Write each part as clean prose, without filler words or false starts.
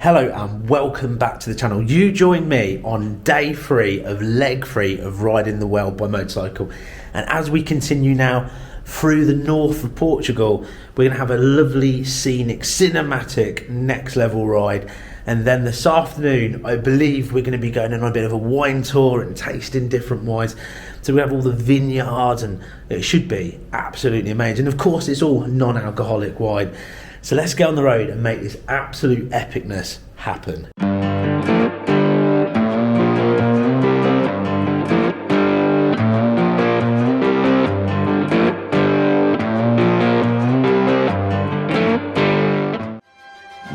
Hello and welcome back to the channel. You join me on day 3 of leg 3 of riding the world by motorcycle, and as we continue now through the north of Portugal, we're going to have a lovely scenic cinematic next level ride, and then this afternoon I believe we're going to be going on a bit of a wine tour and tasting different wines. So we have all the vineyards and it should be absolutely amazing. Of course it's all non-alcoholic wine. So let's get on the road and make this absolute epicness happen.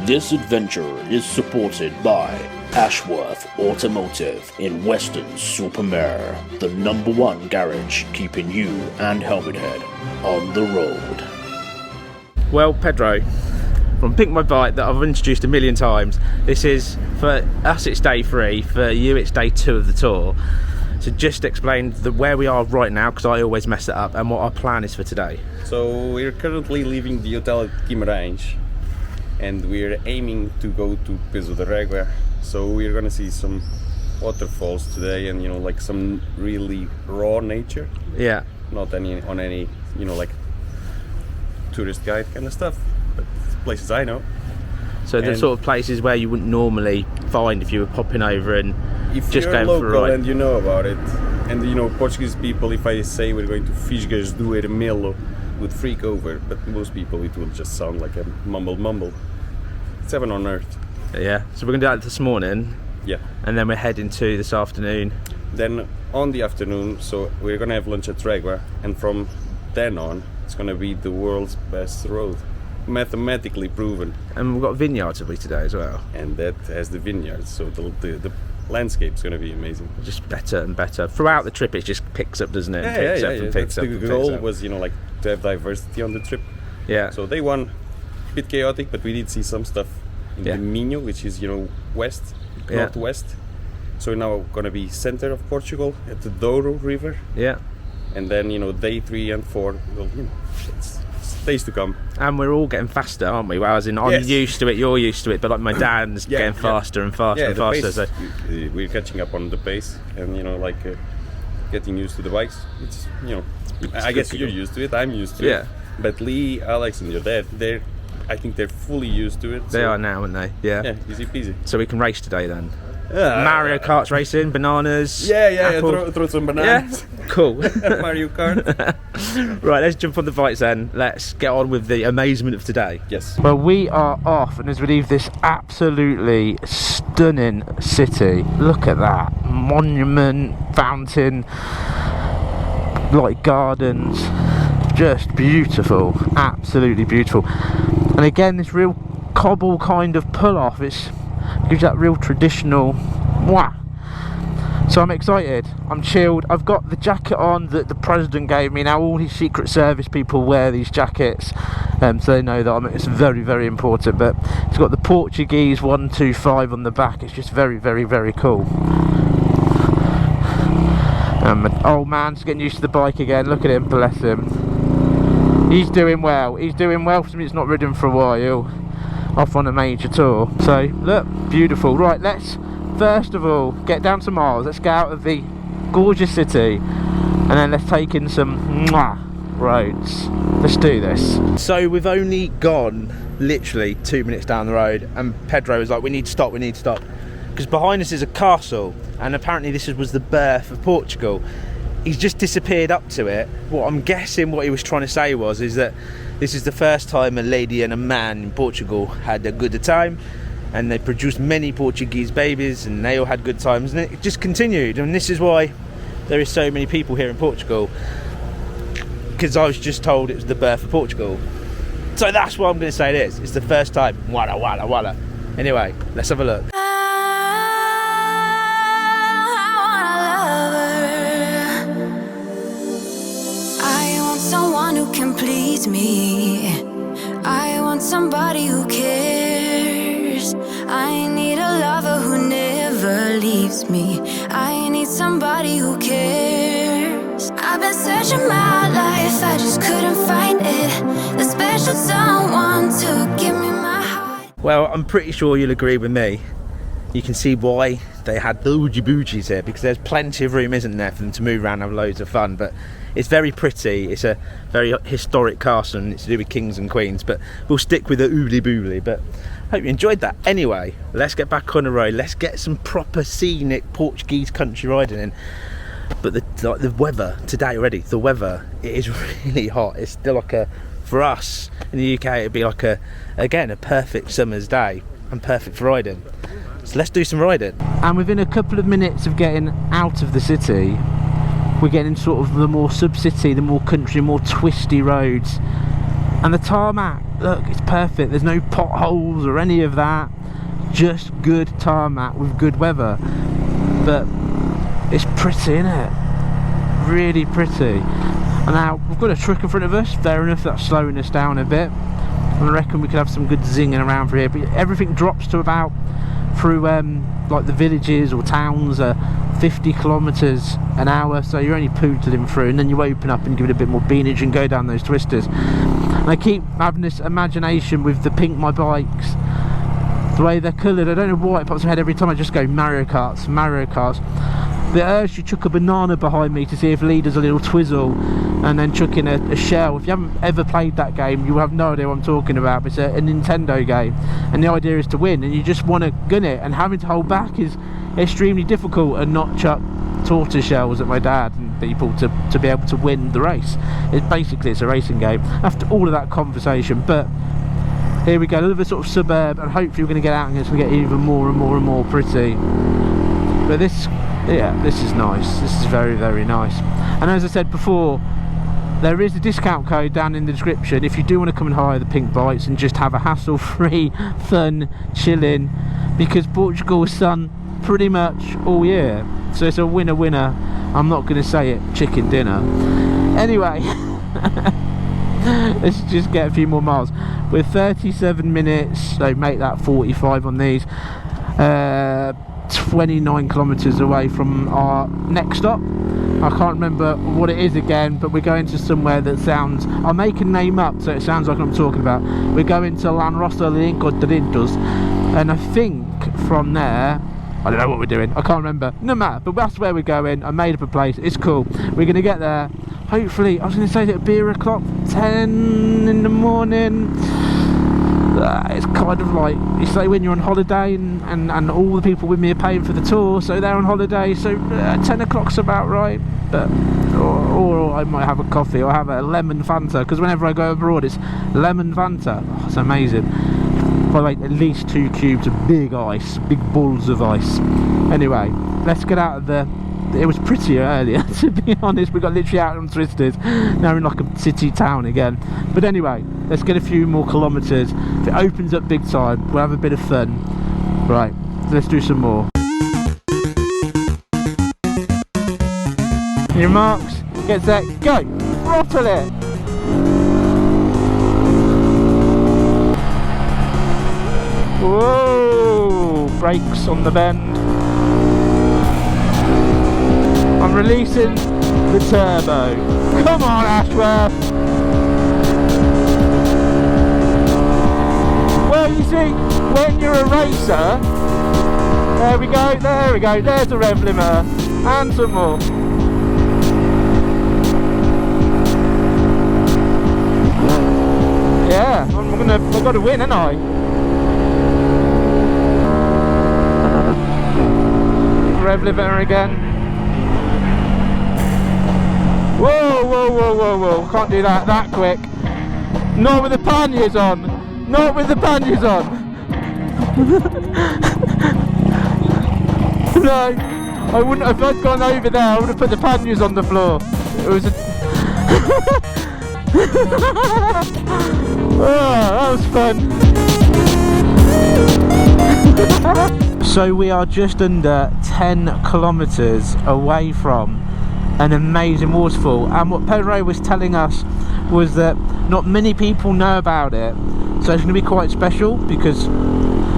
This adventure is supported by Ashworth Automotive in Weston-super-Mare, the #1 garage keeping you and Helmet Head on the road. Well, Pedro, from PinkMyBike that I've introduced a million times, this is, for us it's day 3, for you it's day 2 of the tour. So just explain where we are right now, because I always mess it up, and what our plan is for today. So we're currently leaving the hotel at Guimarães and we're aiming to go to Peso da Régua. So we're gonna see some waterfalls today and, you know, like some really raw nature. Yeah. Not any on any, you know, like tourist guide kind of stuff, but places I know. So the sort of places where you wouldn't normally find if you were popping over and if just you're going local for a ride. and you know about it, and you know Portuguese people, if I say we're going to Fisgas do Ermelo, would freak over, but most people it will just sound like a mumble. It's heaven on earth. Yeah, so we're going to do that this morning. Yeah. And then we're heading to this afternoon. Then on the afternoon, so we're going to have lunch at Régua, and from then on it's going to be the world's best road, mathematically proven. And we've got vineyards have we today as well. And that has the vineyards, so the landscape's going to be amazing. Just better and better. Throughout the trip it just picks up, doesn't it? The goal was, you know, like to have diversity on the trip. Yeah. So day 1, a bit chaotic, but we did see some stuff in the Minho, which is, you know, west, northwest. So we're now going to be center of Portugal at the Douro River. Yeah. And then, you know, day 3 and 4, well, you know, it's days to come. And we're all getting faster, aren't we? Well, as in, I'm used to it, you're used to it, but like my dad's getting faster and faster and faster. Pace, so we're catching up on the pace, and, you know, like getting used to the bikes. It's, you know, I guess you're used to it, I'm used to it. But Lee, Alex and your dad, I think they're fully used to it. They are now, aren't they? Yeah. Yeah, easy peasy. So we can race today then. Mario Kart's racing, bananas. Yeah. Throw some bananas. Yeah, cool. Mario Kart. Right, let's jump on the bikes then. Let's get on with the amazement of today. Yes. Well, we are off, and as we leave this absolutely stunning city, look at that monument, fountain, like gardens, just beautiful, absolutely beautiful. And again, this real cobble kind of pull off. It gives that real traditional wah. So I'm excited, I'm chilled. I've got the jacket on that the president gave me. Now all his Secret Service people wear these jackets, so they know that it's very, very important. But it's got the Portuguese 125 on the back. It's just very, very, very cool. My old man's getting used to the bike again. Look at him, bless him. He's doing well. He's doing well for me. It's not ridden for a while. Off on a major tour. So look, beautiful. Right, let's first of all get down to Mars. Let's get out of the gorgeous city, and then let's take in some roads. Let's do this. So we've only gone literally 2 minutes down the road, and Pedro was like, we need to stop, because behind us is a castle, and apparently this was the birth of Portugal. He's just disappeared up to it. What I'm guessing what he was trying to say is that this is the first time a lady and a man in Portugal had a good time, and they produced many Portuguese babies, and they all had good times, and it just continued. And this is why there is so many people here in Portugal, because I was just told it was the birth of Portugal. So that's what I'm going to say it is. It's the first time. Walla walla walla. Anyway, let's have a look. Someone who can please me. I want somebody who cares. I need a lover who never leaves me. I need somebody who cares. I've been searching my life, I just couldn't find it. The special someone to give me my heart. Well, I'm pretty sure you'll agree with me. You can see why they had the oogie boogies here, because there's plenty of room, isn't there, for them to move around and have loads of fun. But it's very pretty. It's a very historic castle, and it's to do with kings and queens, but we'll stick with the oobly boobly. But hope you enjoyed that. Anyway, let's get back on the road. Let's get some proper scenic Portuguese country riding in. But the weather today already, the weather, it is really hot. It's still like for us in the UK, it'd be like again a perfect summer's day and perfect for riding. So let's do some riding. And within a couple of minutes of getting out of the city, we're getting sort of the more sub-city, the more country, more twisty roads. And the tarmac, look, it's perfect. There's no potholes or any of that. Just good tarmac with good weather. But it's pretty, isn't it? Really pretty. And now we've got a truck in front of us. Fair enough, that's slowing us down a bit. I reckon we could have some good zinging around for here. But everything drops to about, through like the villages or towns, 50 kilometers an hour, so you're only pootling through, and then you open up and give it a bit more beanage and go down those twisters. And I keep having this imagination with the PinkMyBikes, the way they're coloured. I don't know why it pops in my head every time. I just go Mario Karts, Mario Karts. The urge to chuck a banana behind me to see if Lee does a little twizzle, and then chuck in a shell. If you haven't ever played that game, you have no idea what I'm talking about. But it's a Nintendo game, and the idea is to win, and you just want to gun it, and having to hold back is extremely difficult, and not chuck tortoise shells at my dad and people to be able to win the race. It's a racing game after all of that conversation. But here we go, another sort of suburb, and hopefully we're going to get out and it's going to get even more and more and more pretty. But this is nice. This is very, very nice. And as I said before, there is a discount code down in the description if you do want to come and hire the pink bikes and just have a hassle-free, fun, chilling, because Portugal is sun pretty much all year. So it's a winner-winner. I'm not going to say it, chicken dinner. Anyway, let's just get a few more miles. We're 37 minutes, so make that 45 on these. 29 kilometers away from our next stop. I can't remember what it is again, but we're going to somewhere that sounds, I'll make a name up so it sounds like what I'm talking about. We're going to Lanrosa Lincontrintos, and I think from there, I don't know what we're doing, I can't remember, no matter, but that's where we're going. I made up a place, it's cool. We're going to get there, hopefully, I was going to say that it'd be 10 in the morning. It's kind of like, it's like when you're on holiday and all the people with me are paying for the tour, so they're on holiday, so 10 o'clock's about right. But or I might have a coffee or have a lemon Fanta, because whenever I go abroad it's lemon Fanta. Oh, it's amazing. I like at least 2 cubes of big ice, big balls of ice. Anyway, let's get out of the, it was prettier earlier to be honest. We got literally out on twisters, now we're in like a city town again. But anyway, let's get a few more kilometers. If it opens up big time, we'll have a bit of fun. Right, let's do some more. Your marks, get set, go! Throttle it! Whoa! Brakes on the bend. I'm releasing the turbo. Come on, Ashworth! Well, you see, when you're a racer, there we go, there's the rev limiter, and some more. Yeah, I've got to win, haven't I? Rev limiter again. Whoa, whoa, whoa, whoa, whoa, can't do that quick. Not with the panniers on. Not with the panniers on. No, I wouldn't, if I'd gone over there, I would have put the panniers on the floor. It was a... Oh, that was fun. So we are just under 10 kilometers away from an amazing waterfall, and what Pedro was telling us was that not many people know about it, so it's going to be quite special, because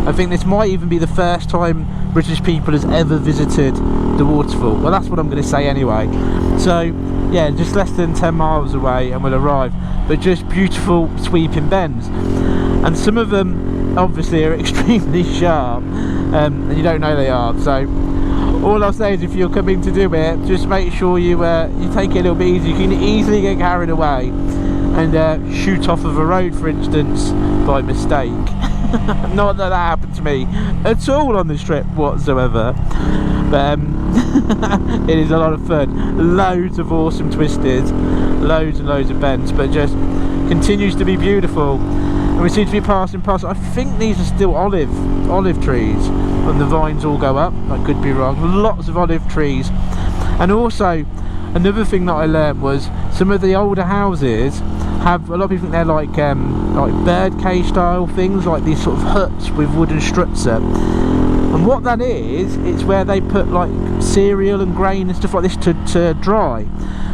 I think this might even be the first time British people has ever visited the waterfall. Well, that's what I'm going to say anyway. So yeah, just less than 10 miles away and we'll arrive, but just beautiful sweeping bends, and some of them obviously are extremely sharp, and you don't know they are. So all I'll say is, if you're coming to do it, just make sure you take it a little bit easy. You can easily get carried away and shoot off of a road, for instance, by mistake. Not that happened to me at all on this trip whatsoever, but it is a lot of fun. Loads of awesome twisted, loads and loads of bends, but just continues to be beautiful. And we seem to be passing past, I think these are still olive trees, and the vines all go up. I could be wrong. Lots of olive trees. And also another thing that I learned was some of the older houses have, a lot of people think they're like bird cage style things, like these sort of huts with wooden struts up. And what that is, it's where they put like cereal and grain and stuff like this to dry.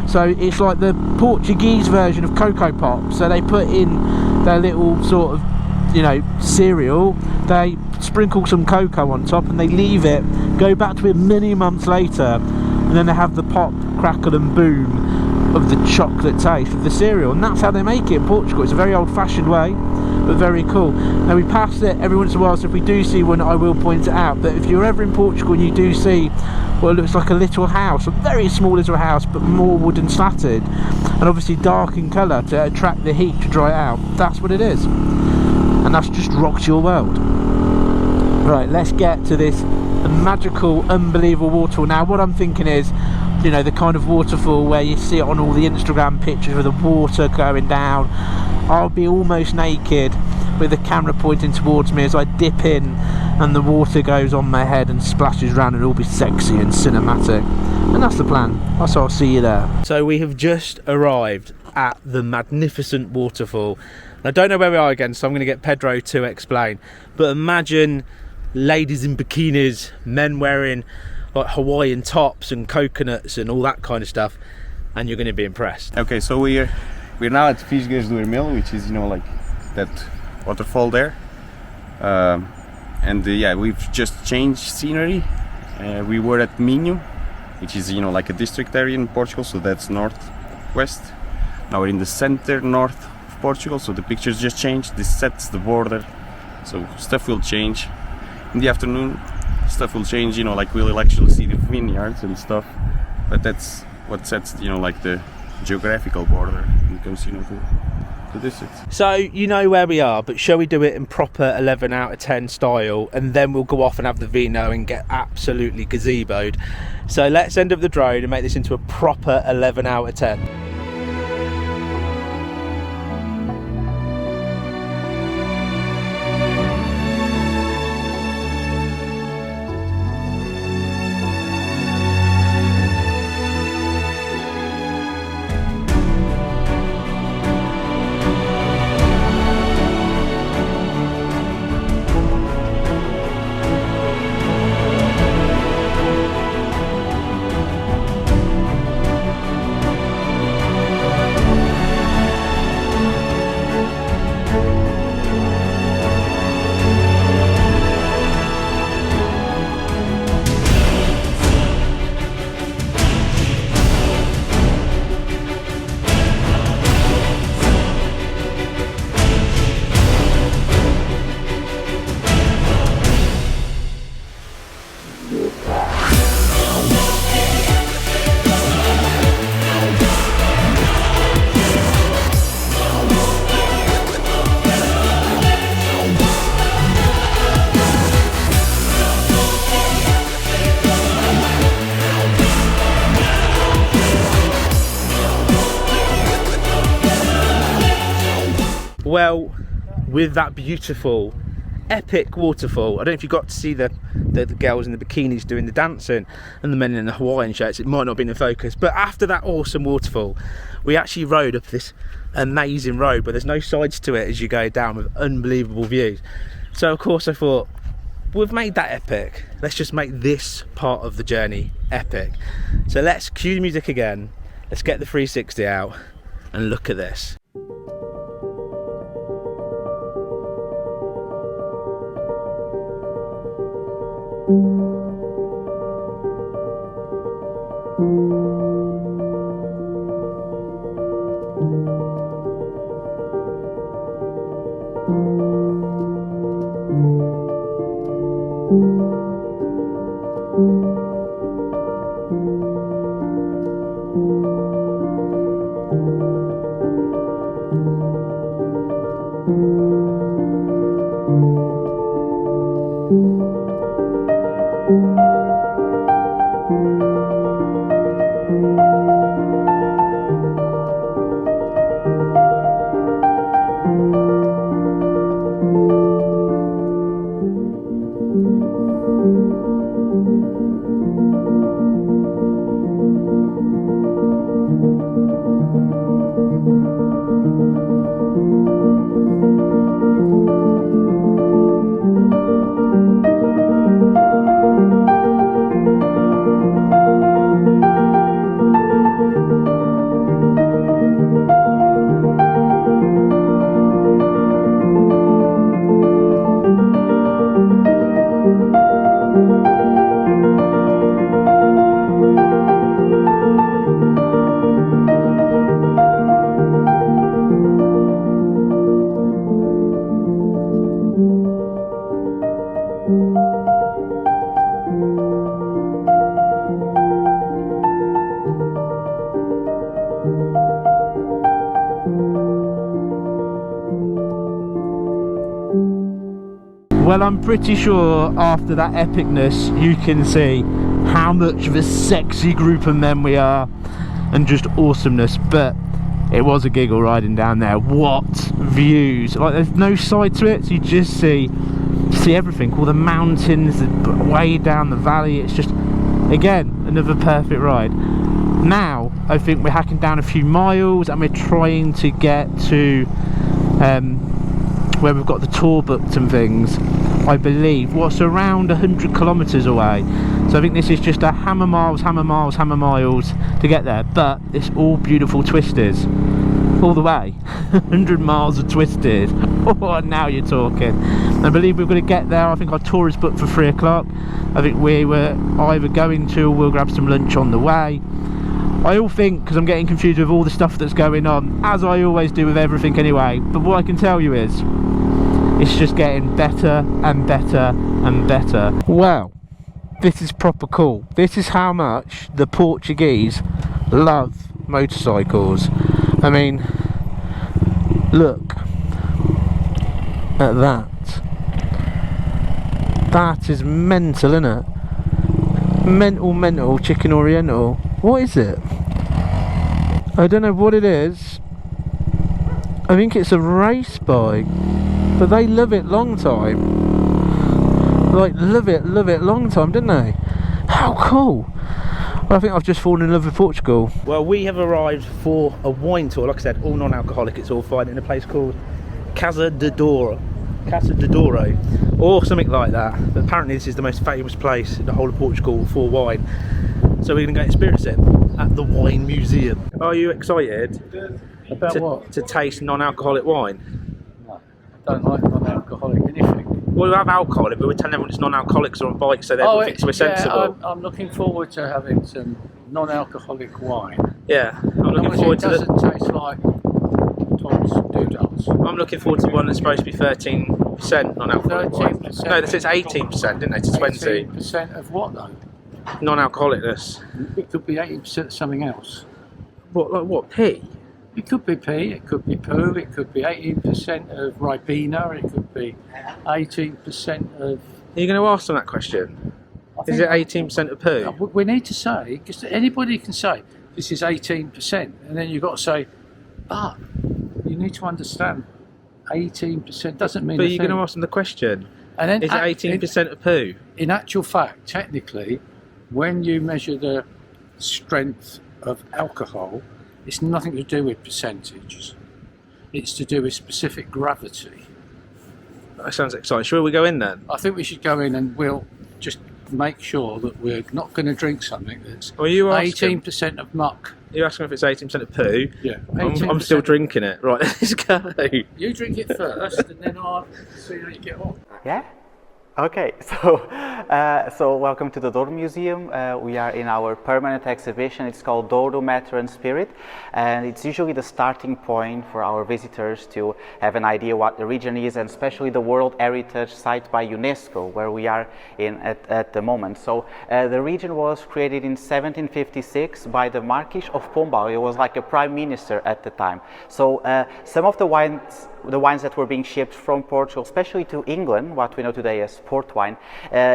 So it's like the Portuguese version of Cocoa Pops. So they put in their little sort of, you know, cereal, they sprinkle some cocoa on top, and they leave it, go back to it many months later, and then they have the pop, crackle and boom of the chocolate taste of the cereal. And that's how they make it in Portugal. It's a very old-fashioned way, but very cool. Now, we pass it every once in a while, so if we do see one, I will point it out. But if you're ever in Portugal and you do see what looks like a little house, a very small little house, but more wooden slatted, and obviously dark in colour to attract the heat to dry it out, that's what it is. And that's just rocked your world. Right, let's get to this magical, unbelievable waterfall. Now, what I'm thinking is, you know, the kind of waterfall where you see it on all the Instagram pictures with the water going down. I'll be almost naked with the camera pointing towards me as I dip in, and the water goes on my head and splashes around, and it'll be sexy and cinematic. And that's the plan. So I'll see you there. So we have just arrived at the magnificent waterfall. I don't know where we are again, so I'm going to get Pedro to explain. But imagine ladies in bikinis, men wearing like Hawaiian tops and coconuts and all that kind of stuff, and you're going to be impressed. Okay, so we're now at Fisgas do Hermelo, which is, you know, like that waterfall there. Yeah, we've just changed scenery. We were at Minho, which is, you know, like a district area in Portugal, so that's northwest. Now we're in the center north of Portugal, so the pictures just changed. This sets the border, so stuff will change. In the afternoon, stuff will change, you know, like we'll actually see the vineyards and stuff, but that's what sets, you know, like the geographical border when it comes, you know, to districts. So you know where we are, but shall we do it in proper 11 out of 10 style, and then we'll go off and have the vino and get absolutely gazeboed. So let's end up the drone and make this into a proper 11 out of 10. Well, with that beautiful, epic waterfall, I don't know if you got to see the girls in the bikinis doing the dancing and the men in the Hawaiian shirts. It might not have been in focus, but after that awesome waterfall, we actually rode up this amazing road where there's no sides to it as you go down, with unbelievable views. So of course I thought, we've made that epic, let's just make this part of the journey epic. So let's cue the music again, let's get the 360 out and look at this. Well, I'm pretty sure after that epicness you can see how much of a sexy group of men we are and just awesomeness. But it was a giggle riding down there. What views! Like, there's no side to it, so you just see everything, all the mountains, the way down the valley. It's just, again, another perfect ride. Now I think we're hacking down a few miles and we're trying to get to where we've got the tour booked and things. I believe what's around 100 kilometers away, so I think this is just a hammer miles to get there. But it's all beautiful twisties all the way. 100 miles of twisted. Oh, now you're talking. I believe we're going to get there. I think our tour is booked for 3 o'clock. I think we were either going to, or we'll grab some lunch on the way. I all think, because I'm getting confused with all the stuff that's going on, as I always do with everything anyway, but what I can tell you is it's just getting better and better and better. Well, this is proper cool. This is how much the Portuguese love motorcycles. I mean, look at that. That is mental, isn't it? Mental chicken oriental. What is it? I don't know what it is. I think it's a race bike, but they love it long time. Like, love it long time, didn't they? How cool. Well, I think I've just fallen in love with Portugal. Well, we have arrived for a wine tour. Like I said, all non-alcoholic. It's all fine, in a place called Casa de Douro, or something like that. But apparently this is the most famous place in the whole of Portugal for wine. So we're going to go experience it at the wine museum. Are you excited to taste non-alcoholic wine? No, I don't like non-alcoholic anything. Well, we have alcohol, but we're telling everyone it's non-alcoholics are on bikes, so they think we're sensible. I'm looking forward to having some non-alcoholic wine. Yeah, I'm looking forward to it doesn't taste like Tom's Doodles. I'm looking forward to one that's supposed to be 13% non-alcoholic wine. 13%. No, they said it's 18%, didn't they? To 20. 18% of what though? Non-alcoholicness. It could be 18% of something else. What, like what? Pee? It could be pee, it could be poo, it could be 18% of Ribena, it could be 18% of... Are you going to ask them that question? Is it 18% of poo? We need to say, because anybody can say, this is 18%, and then you've got to say, you need to understand, 18% doesn't mean But you're going to ask them the question. And then is it 18% of poo? In actual fact, technically, when you measure the strength of alcohol, it's nothing to do with percentages. It's to do with specific gravity. That sounds exciting. Shall we go in then? I think we should go in and we'll just make sure that we're not going to drink something that's 18% of muck. You're asking if it's 18% of poo? Yeah. I'm still drinking it. Right, let's go. You drink it first and then I'll see how you get on. Yeah? Okay, so welcome to the Douro Museum. We are in our permanent exhibition. It's called Douro, Matter and Spirit, and it's usually the starting point for our visitors to have an idea what the region is, and especially the World Heritage Site by UNESCO, where we are in at the moment. So the region was created in 1756 by the Marquis of Pombal. He was like a prime minister at the time. So some of the wines that were being shipped from Portugal, especially to England, what we know today as port wine,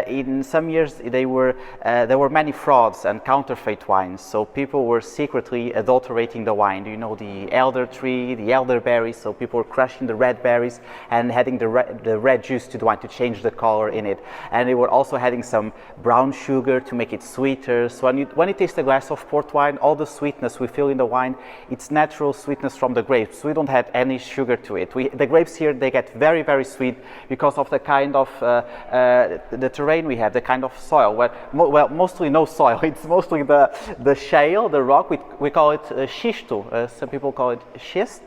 in some years there were many frauds and counterfeit wines. So people were secretly adulterating the wine. You know, the elder tree, the elderberries. So people were crushing the red berries and adding the red juice to the wine to change the color in it. And they were also adding some brown sugar to make it sweeter. So when you taste a glass of port wine, all the sweetness we feel in the wine, it's natural sweetness from the grapes. We don't add any sugar to it. The grapes here, they get very, very sweet because of the kind of the terrain we have, the kind of soil. Well, mostly no soil. It's mostly the shale, the rock. We call it schisto. Some people call it schist.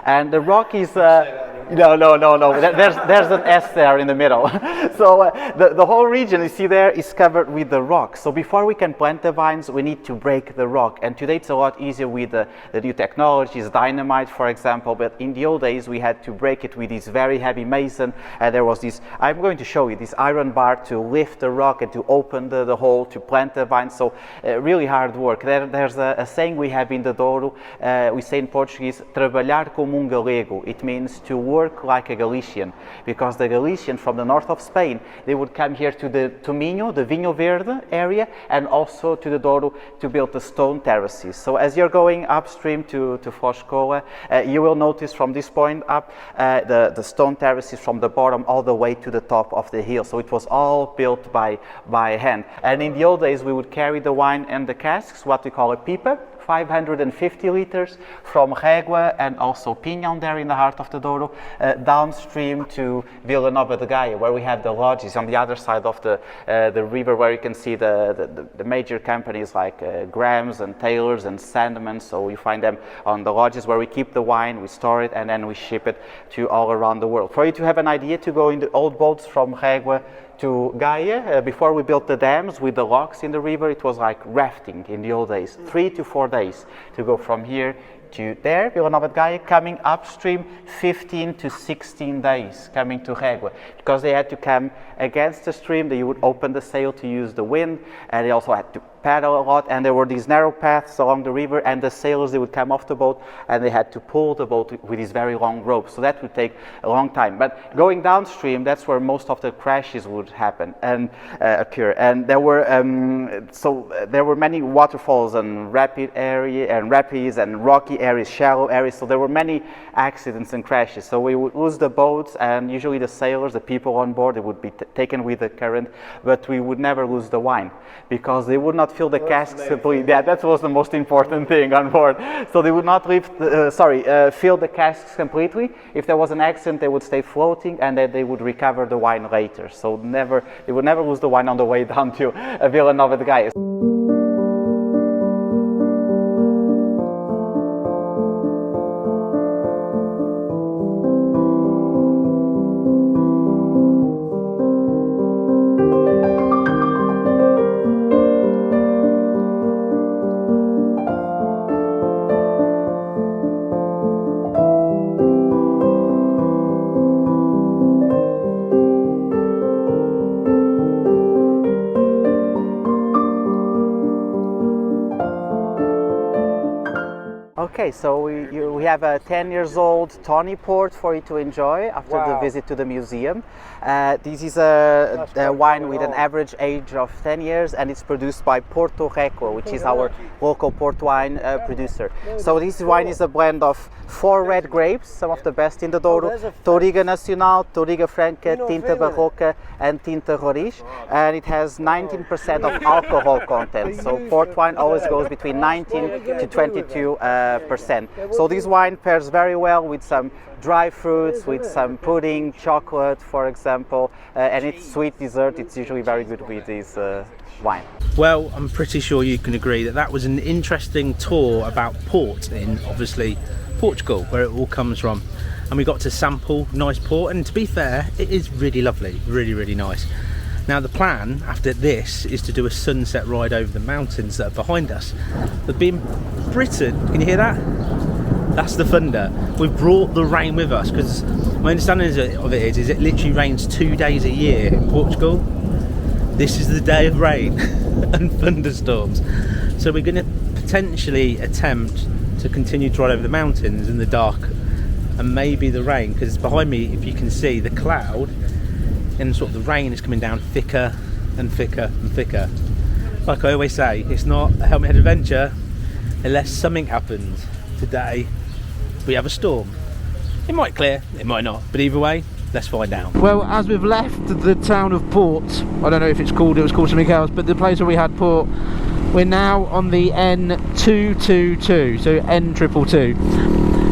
And the rock is no. There's an S there in the middle. So the whole region you see there is covered with the rock. So before we can plant the vines, we need to break the rock. And today it's a lot easier with the new technologies, dynamite, for example. But in the old days, we had to break it with this very heavy mason. And there was this. I'm going to show you this iron bar to lift the rock and to open the hole to plant the vines. So really hard work. There's a saying we have in the Douro. We say in Portuguese, trabalhar como galego. It means to work like a Galician, because the Galician from the north of Spain, they would come here to the Minho, the Vinho Verde area, and also to the Douro to build the stone terraces. So as you're going upstream to Foscola, you will notice from this point up the stone terraces from the bottom all the way to the top of the hill. So it was all built by hand. And in the old days, we would carry the wine and the casks, what we call a pipa, 550 liters from Régua and also Pinhão there in the heart of the Douro, downstream to Vila Nova de Gaia, where we have the lodges on the other side of the river, where you can see the major companies like Graham's and Taylor's and Sandeman's. So you find them on the lodges where we keep the wine, we store it, and then we ship it to all around the world. For you to have an idea, to go in the old boats from Régua to Gaia, before we built the dams with the locks in the river, it was like rafting in the old days, 3 to 4 days to go from here to there, Vila Nova de Gaia, coming upstream 15 to 16 days coming to Régua, because they had to come against the stream. They would open the sail to use the wind, and they also had to paddle a lot, and there were these narrow paths along the river, and the sailors, they would come off the boat and they had to pull the boat with these very long ropes. So that would take a long time. But going downstream, that's where most of the crashes would happen and occur. And there were there were many waterfalls and rapids and rocky areas, shallow areas. So there were many accidents and crashes. So we would lose the boats, and usually the sailors, the people on board, they would be taken with the current, but we would never lose the wine because they would not fill the casks completely. Yeah, that was the most important thing on board. So they would not fill the casks completely. If there was an accident, they would stay floating, and then they would recover the wine later. So they would never lose the wine on the way down to Vila Nova de Gaia. Okay, so we have a 10 years old Tawny Port for you to enjoy after the visit to the museum. This is a wine with an average age of 10 years, and it's produced by Porto Rico, which is our local port wine producer. So this wine is a blend of 4 red grapes, some of the best in the Douro: Touriga Nacional, Touriga Franca, Tinta Barroca and Tinta Roriz, and it has 19% of alcohol content. So port wine always goes between 19 to 22%. So this wine pairs very well with some dry fruits, with some pudding, chocolate, for example, and it's sweet dessert. It's usually very good with this wine. Well, I'm pretty sure you can agree that that was an interesting tour about port in obviously Portugal, where it all comes from. And we got to sample nice port, and to be fair, it is really lovely, really nice. Now the plan after this is to do a sunset ride over the mountains that are behind us. But being Britain, can you hear that? That's the thunder. We've brought the rain with us, because my understanding of it is it literally rains 2 days a year in Portugal. This is the day of rain and thunderstorms. So we're going to potentially attempt to continue to ride over the mountains in the dark and maybe the rain, because behind me, if you can see, the cloud and sort of the rain is coming down thicker and thicker and thicker. Like I always say, it's not a helmet head adventure unless something happens. Today we have a storm. It might clear, it might not, but either way, let's find out. Well, as we've left the town of Port, I don't know if it was called something else, but the place where we had Port, we're now on the N222, so N222,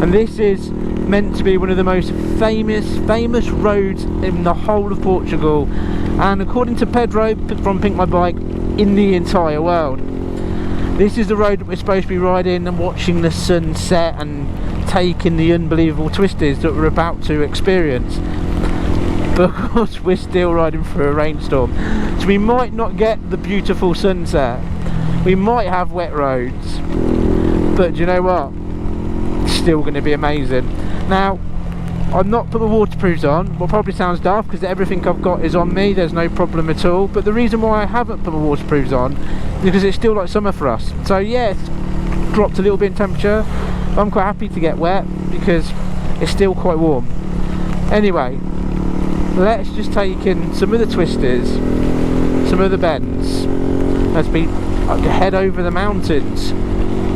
and this is meant to be one of the most famous roads in the whole of Portugal, and according to Pedro from PinkMyBike, in the entire world. This is the road that we're supposed to be riding and watching the sun set and taking the unbelievable twisties that we're about to experience. But of course we're still riding through a rainstorm, so we might not get the beautiful sunset, we might have wet roads, but do you know what, it's still going to be amazing. Now I've not put the waterproofs on, what probably sounds daft because everything I've got is on me, there's no problem at all, but the reason why I haven't put the waterproofs on is because it's still like summer for us. So yeah, it's dropped a little bit in temperature, but I'm quite happy to get wet because it's still quite warm. Anyway, let's just take in some of the twisters, some of the bends, as we head over the mountains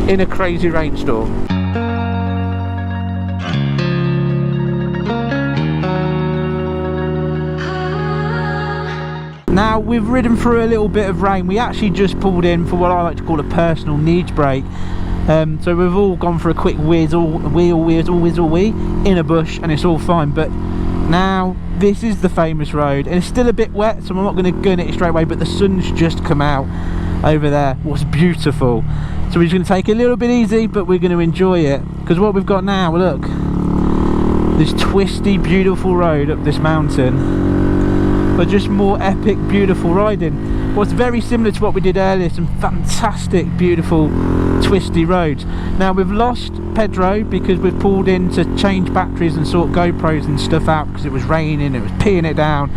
in a crazy rainstorm. Now we've ridden through a little bit of rain. We actually just pulled in for what I like to call a personal needs break. So we've all gone for a quick whiz in a bush, and it's all fine. But now this is the famous road, and it's still a bit wet, so I'm not going to gun it straight away, but the sun's just come out over there. What's beautiful. So we're just going to take it a little bit easy, but we're going to enjoy it, because what we've got now, look, this twisty beautiful road up this mountain, but just more epic beautiful riding. What's very similar to what we did earlier, some fantastic beautiful twisty roads. Now we've lost Pedro because we've pulled in to change batteries and sort GoPros and stuff out because it was raining, it was peeing it down,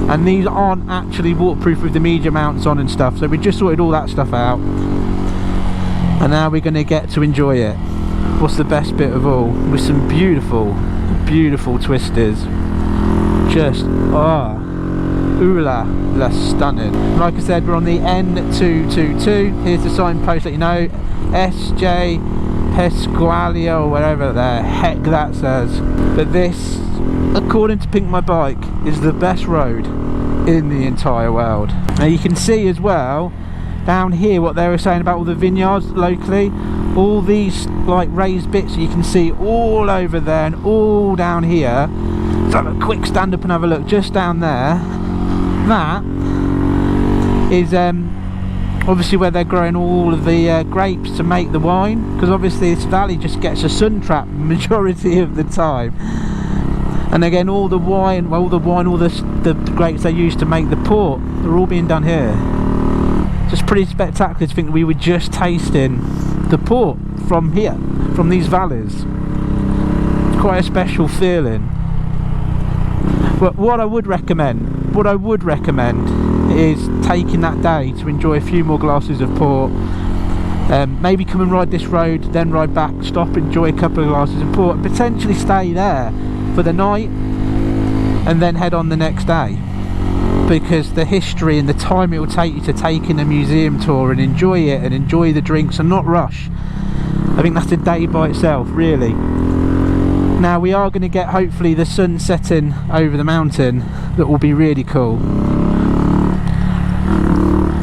and these aren't actually waterproof with the media mounts on and stuff, so we just sorted all that stuff out, and now we're going to get to enjoy it. What's the best bit of all, with some beautiful twisters, just ooh la stunning. Like I said, we're on the N222. Here's the signpost that you know, SJ Pesqualia or whatever the heck that says. But this, according to PinkMyBike, is the best road in the entire world. Now you can see as well down here what they were saying about all the vineyards locally, all these like raised bits you can see all over there and all down here. So have a quick stand up and have a look just down there. That is obviously where they're growing all of the grapes to make the wine, because obviously this valley just gets a sun trap majority of the time. And again, all the grapes they use to make the port, they're all being done here. So it's pretty spectacular to think that we were just tasting the port from here, from these valleys. It's quite a special feeling. But what I would recommend is taking that day to enjoy a few more glasses of port. Maybe come and ride this road, then ride back, stop, enjoy a couple of glasses of port, potentially stay there for the night and then head on the next day, because the history and the time it will take you to take in a museum tour and enjoy it and enjoy the drinks and not rush, I think that's a day by itself really. Now we are going to get hopefully the sun setting over the mountain, that will be really cool.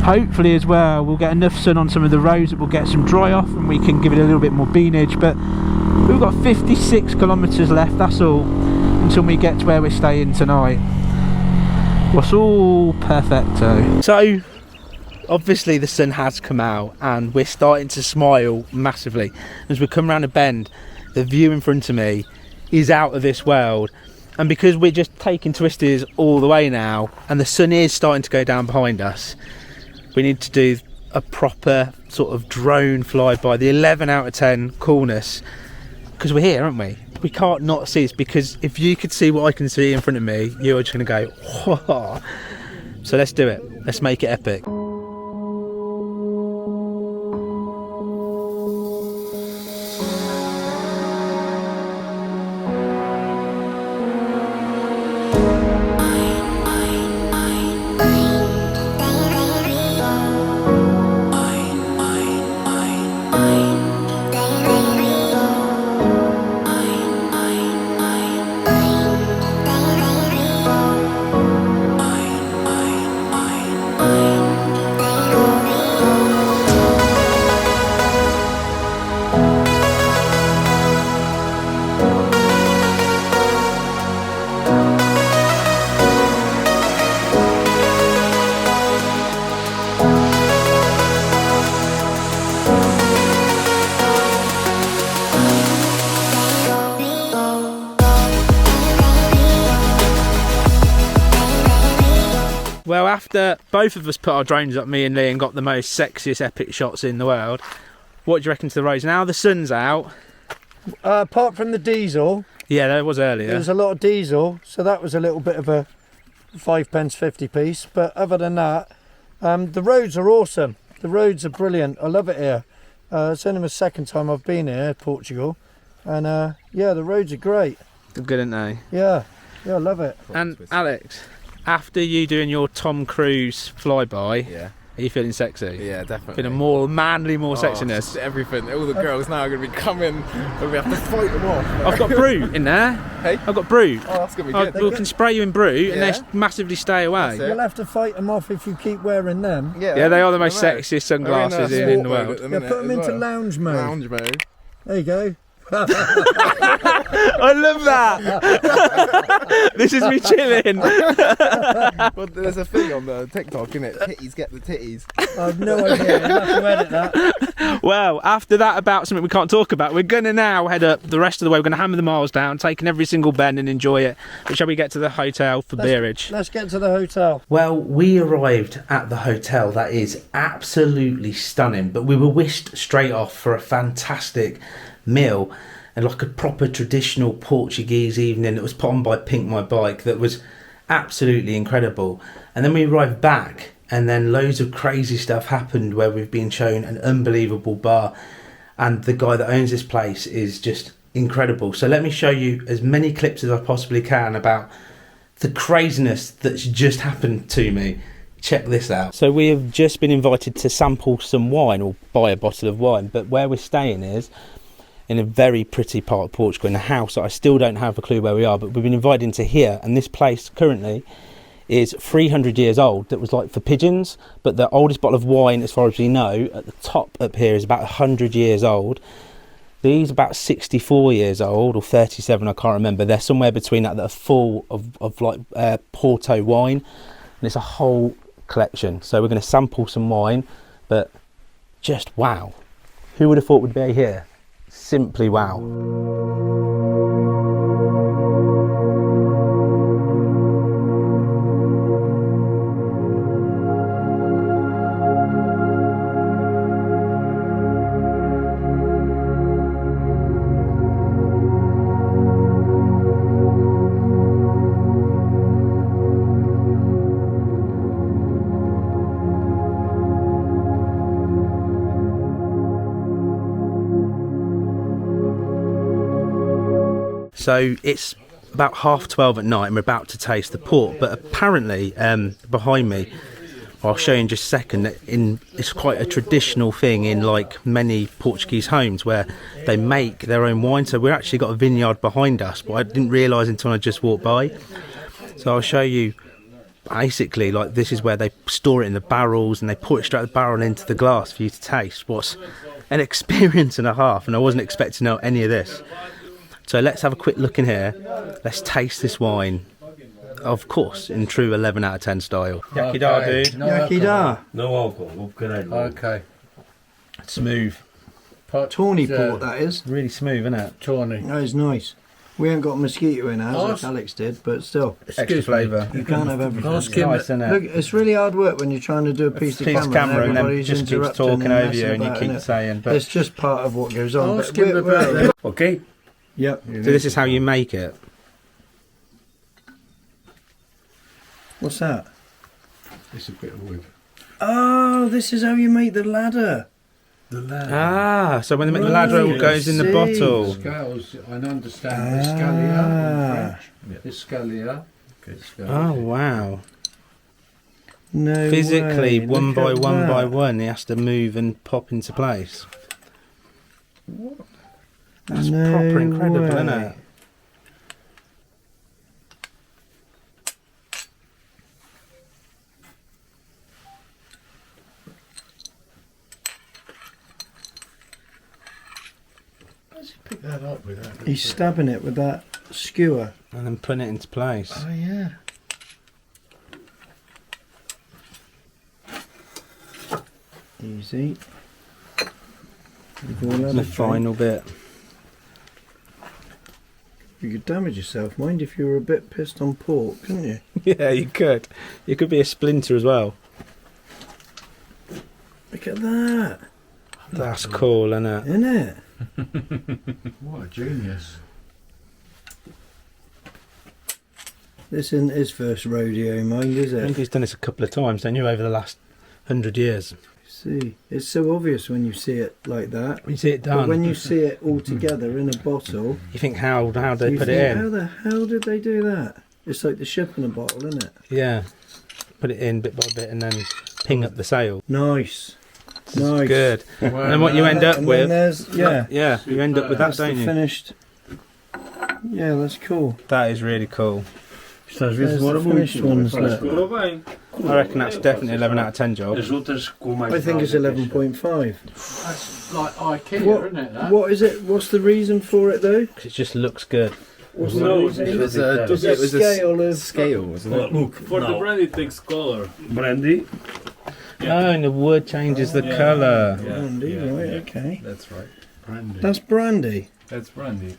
Hopefully as well we'll get enough sun on some of the roads that we'll get some dry off and we can give it a little bit more beanage. But we've got 56 kilometres left, that's all, until we get to where we're staying tonight. What's all perfecto. So obviously the sun has come out and we're starting to smile massively as we come around a bend. the view in front of me is out of this world. And because we're just taking twisties all the way now, and the sun is starting to go down behind us, we need to do a proper sort of drone flyby, the 11 out of 10 coolness, because we're here, aren't we? We can't not see this, because if you could see what I can see in front of me, you're just going to go, whoa. So let's do it. Let's make it epic. Well, after both of us put our drones up, me and Lee, and got the most sexiest epic shots in the world, what do you reckon to the roads? Now the sun's out. Apart from the diesel. Yeah, there was earlier. There was a lot of diesel, so that was a little bit of a 5p 50 piece. But other than that, the roads are awesome. The roads are brilliant. I love it here. It's only my second time I've been here, Portugal. And yeah, the roads are great. They're good, aren't they? Yeah, I love it. And Alex, after you doing your Tom Cruise flyby, Yeah. are you feeling sexy? Yeah, definitely. Feeling more manly, more sexiness? Just everything. All the girls now are going to be coming and we have to fight them off. I've got Brute in there. Hey? I've got Brute. Oh, that's going to be good. We can spray you in Brute and Yeah. they massively stay away. That's it. You'll have to fight them off if you keep wearing them. Yeah, they are the most I know. sexiest sunglasses They're in the sport mode world. at the Yeah, minute put them as into well. lounge mode. Lounge mode. There you go. I love that. This is me chilling. Well, there's a thing on the TikTok, innit? Titties get the titties. I've no idea. You'll have to edit that. Well, after that about something we can't talk about, we're going to now head up the rest of the way. We're going to hammer the miles down, taking every single bend and enjoy it. But shall we get to the hotel for beerage? Let's get to the hotel. Well, we arrived at the hotel that is absolutely stunning, but we were whisked straight off for a fantastic meal and like a proper traditional Portuguese evening that was put on by PinkMyBike that was absolutely incredible. And then we arrived back and then loads of crazy stuff happened where we've been shown an unbelievable bar, and the guy that owns this place is just incredible. So let me show you as many clips as I possibly can about the craziness that's just happened to me. Check this out. So we have just been invited to sample some wine or buy a bottle of wine, but where we're staying is in a very pretty part of Portugal, in a house that I still don't have a clue where we are, but we've been invited into here, and this place currently is 300 years old. That was like for pigeons, but the oldest bottle of wine, as far as we know, at the top up here is about 100 years old. These are about 64 years old, or 37, I can't remember. They're somewhere between that are full of like Porto wine, and it's a whole collection. So we're going to sample some wine, but just wow. Who would have thought we'd be here? Simply wow. So it's about 12:30 at night and we're about to taste the port, but apparently behind me, I'll show you in just a second, that it's quite a traditional thing in like many Portuguese homes where they make their own wine. So we've actually got a vineyard behind us, but I didn't realise until I just walked by. So I'll show you basically, like, this is where they store it in the barrels and they pour it straight out the barrel into the glass for you to taste. What's an experience and a half, and I wasn't expecting to know any of this. So let's have a quick look in here. Let's taste this wine, of course, in true 11 out of 10 style. Yaki da, dude. Yaki da. No alcohol, okay. Smooth. Tawny port, that is. Really smooth, isn't it? Tawny. That is nice. We ain't got mosquito in ours, Ask- like Alex did, but still, Extra flavour. you can't have everything. Ask him. Nice, isn't it? Look, it's really hard work when you're trying to do a piece of camera and then everybody's just keeps interrupting talking over messing you and you about, keep innit? saying. But It's just part of what goes on. Ask but him we're out there. Okay. Yep. so this is how you make it. What's that? It's a bit of wood. Oh, this is how you make the ladder. The ladder. Ah, so when the ladder all goes in the see. bottle. Scales, I understand. Escalier in French. Escalier. Oh wow! No Physically, way. one Look by at one by that. one, it has to move and pop into place. That's No proper incredible, way. isn't it? Pick that up with that. He's stabbing it with that skewer. And then putting it into place. Oh yeah. Easy. You've all had The a final bit. drink. You could damage yourself, mind if you were a bit pissed on pork, couldn't you? Yeah, you could. It could be a splinter as well. Look at that, That's cool, isn't it? isn't it? What a genius. This isn't his first rodeo, mind, is I think it? he's done this a couple of times, don't you, over the last 100 years. See, it's so obvious when you see it like that. You see it But done. when you see it all together in a bottle, You think, how they you put think, it how in? the hell did they do that? It's like the ship in a bottle, isn't it? Yeah. Put it in bit by bit and then ping up the sail. Nice. Nice. Good. And then what you end up And then with... there's, yeah, you end up with that, that's the don't you? finished. Yeah, that's cool. That is really cool. There's the finished ones, look. I reckon that's definitely 11 out of 10 job. I think it's 11.5. That's like IKEA, What- isn't it? That? What is it? What's the reason for it though? 'Cause it just looks good. What's the reason? It was a It's a scale of. scale, wasn't it? Look, For the brand it takes color. brandy. Oh, and the wood changes the colour. Brandy, right? Okay, That's right. Brandy. that's brandy, That's brandy.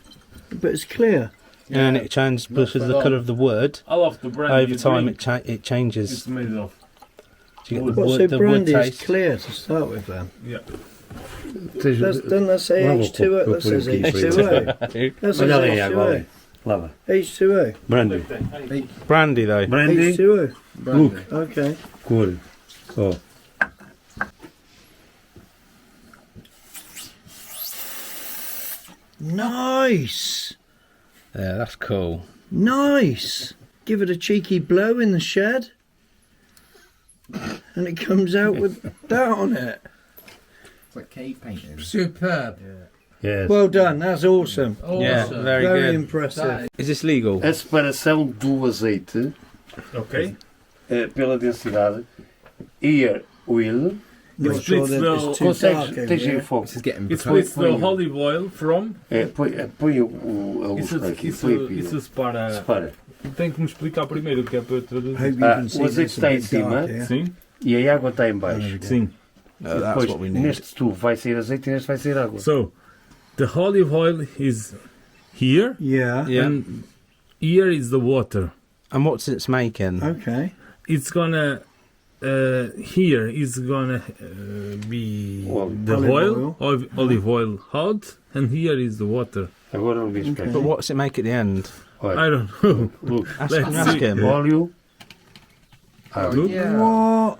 but it's clear. And it changes because of the colour of the wood. I love the brandy. Over you time, drink. it changes. It's made of. So you get What, the so wood brandy is taste. clear to start with then? Yeah. Doesn't that say H2O? That says H2O. That says H2O. Lava. H2O. Brandy. Brandy though. Brandy. H2O. Look. Okay. Cool. Oh. Nice. Yeah, that's cool. Nice. Give it a cheeky blow in the shed. And it comes out with that on it. It's like cave painting. Superb. Yes. Well done. That's awesome. Awesome. Yeah, very Very good. impressive. Is this legal? A separação do azeite Okay. pela densidade. Ear oil. Not It sure splits that the- it's too dark Consegues, over tens aí here. fogo. This is getting It splits the Põe- olive oil from. Põe a luz para aqui. Isso separa. Separa. Tem que me explicar primeiro o que é para eu traduzir. Hope you Ah, can see o azeite this a está em bit cima. dark here. Sim? E a água está em baixo. Sim. That's Depois, what we need. neste tubo vai sair azeite e neste vai sair água. So, the olive oil is here, Yeah. Yeah. and here is the water. And what's it's making? Okay. It's gonna. Here is gonna be Oil. the Olive oil, olive oil hot, and here is the water. Agora não diz But what's it make at the end? I don't know. Look, Ask, Let's ask see. him. óleo. Água. Yeah. What?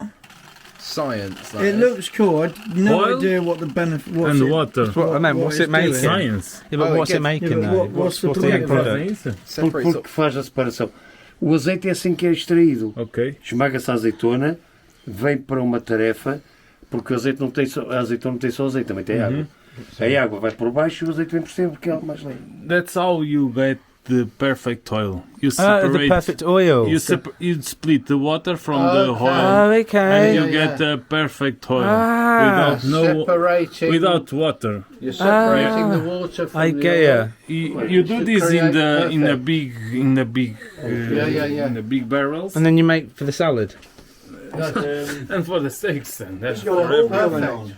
Science. That It is. looks cool. I had no Oil idea what the benefit was. and water. That's what I meant. What's it's it making? doing. Science. Yeah, but Oh, it what's it gets- making Yeah, but though? what's the the point end of it? product? Separates Porque faz a separação. O azeite é assim que é extraído. Okay. Esmaga-se a azeitona, vem para uma tarefa, porque o azeite não tem só, a azeitona não tem só azeite, também tem água. A água vai por baixo e o azeite vem por cima porque é algo mais leve. That's how you get the perfect oil. You Ah, separate. the perfect oil. You split the water from the oil, Oh, and okay. you Yeah, get the perfect oil Ah, without water. You're separating the water from I the get oil. ya. You do this in the Perfect. big Yeah. in the big barrels And then you make for the salad. and for the steaks and that's Got it all forever. going on.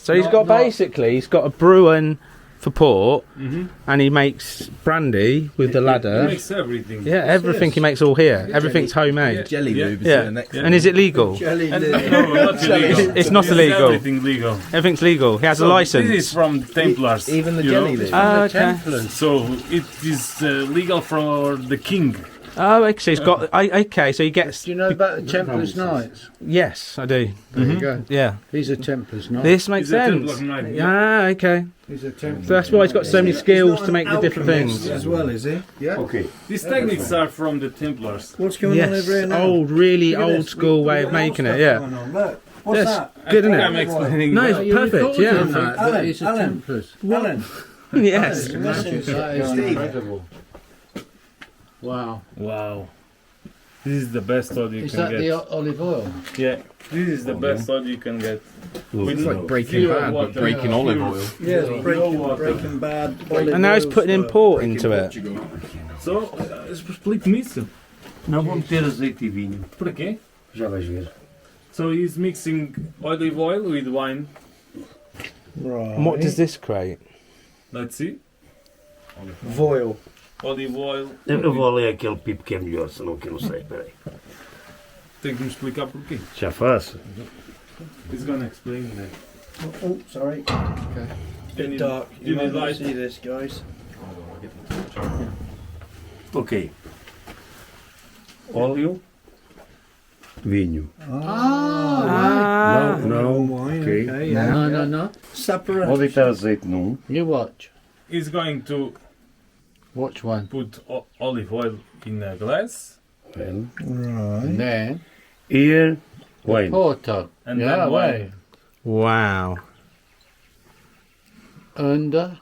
So he's got he's got a brewing for port, and he makes brandy with the ladder. He makes everything. Yeah, everything he makes all here. Everything's homemade. Jelly lube is Yeah. the next And is it legal? Jelly No, lube. not illegal. It's not This is illegal. Everything legal. Everything's legal. He has a license. This is from Templars. Even the you jelly know? lube. Oh, okay. So it is legal for the king. Oh, okay. So he's got. Okay, so he gets. Do you know about the Templars Knights? Yes, I do. There you go. Yeah. He's a Templars Knight. This makes He's a sense. Templar Knight, Ah, okay. He's a Templar. So that's why he's got so many skills to make the different things. As well, is he? Yeah. Okay. These techniques are from the Templars. What's going on over here Yes, now? old, really Look at old this. school way We've of got making more it. stuff Yeah. going on. Look. What's That's that? good, isn't I'm it? explaining. No, well. it's perfect. Yeah. That he's a Alan. Templars. Alan. Yes. That is Steve. incredible. Wow. Wow. This is the best oil you Is can that get. the olive oil? Yeah, this is the best oil you can get. With like Breaking Bad, but breaking olive oil. Yeah, water. Breaking Bad. And now he's putting import into it. So, split mix. Não vamos ter azeite e vinho. Para quê? Já vais ver. So he's mixing olive oil with wine. Right. And what does this create? Let's see. Voil. Olive oil. Eu vou ler aquele pipo que é melhor, senão que eu não sei. Peraí. Tem que me explicar porquê. Já faço. He's gonna explain that. Oh, sorry. Okay. Bit dark. you You might need not light? see this, guys. Ok. Óleo. Vinho. Ah. Não. Wine. Ok. Okay. No. Separate. Vou deitar azeite num. You watch. He's going to Watch one. put olive oil in a glass Well. And Right. then Here. Wine. Porto. and Yeah, then way. wine. Wow. Under.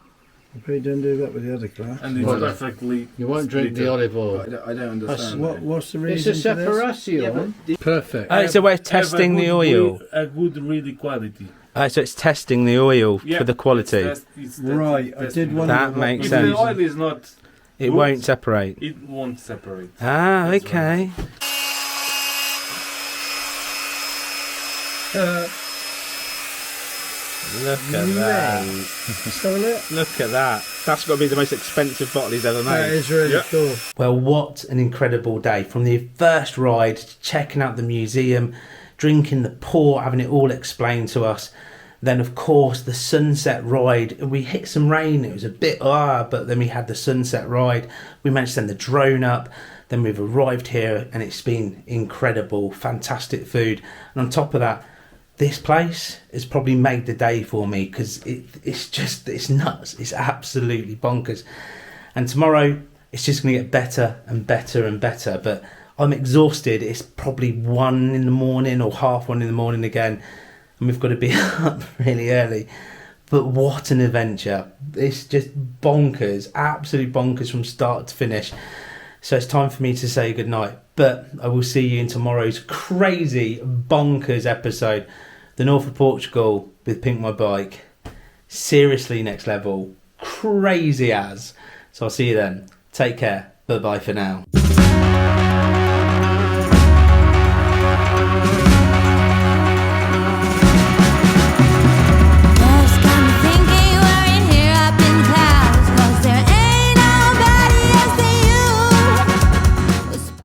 We don't do that with the other glass. And it's Well, perfectly. You won't drink the split. olive oil. I don't understand. What's the It's reason a for this? separation. Perfect. Oh, it's a way of testing the oil. A good really quality. So it's testing the oil Yeah, for the quality. It's Right, I did wonder. That what makes If was- sense. the oil is not, It won't separate. it won't separate. Ah, That's okay. Look at that. Let's have a look. Look at that. That's got to be the most expensive bottle he's ever That made. is really Yeah. cool. Well, what an incredible day. From the first ride, to checking out the museum, drinking the port, having it all explained to us. Then, of course, the sunset ride. We hit some rain. It was a bit, but then we had the sunset ride. We managed to send the drone up. Then we've arrived here and it's been incredible. Fantastic food. And on top of that, this place has probably made the day for me because it's nuts. It's absolutely bonkers. And tomorrow, it's just going to get better and better and better. But I'm exhausted. It's probably 1 in the morning or 1:30 in the morning again. And we've got to be up really early. But what an adventure. It's just bonkers. Absolute bonkers from start to finish. So it's time for me to say goodnight. But I will see you in tomorrow's crazy, bonkers episode. The North of Portugal with PinkMyBike. Seriously next level. Crazy as. So I'll see you then. Take care. Bye-bye for now.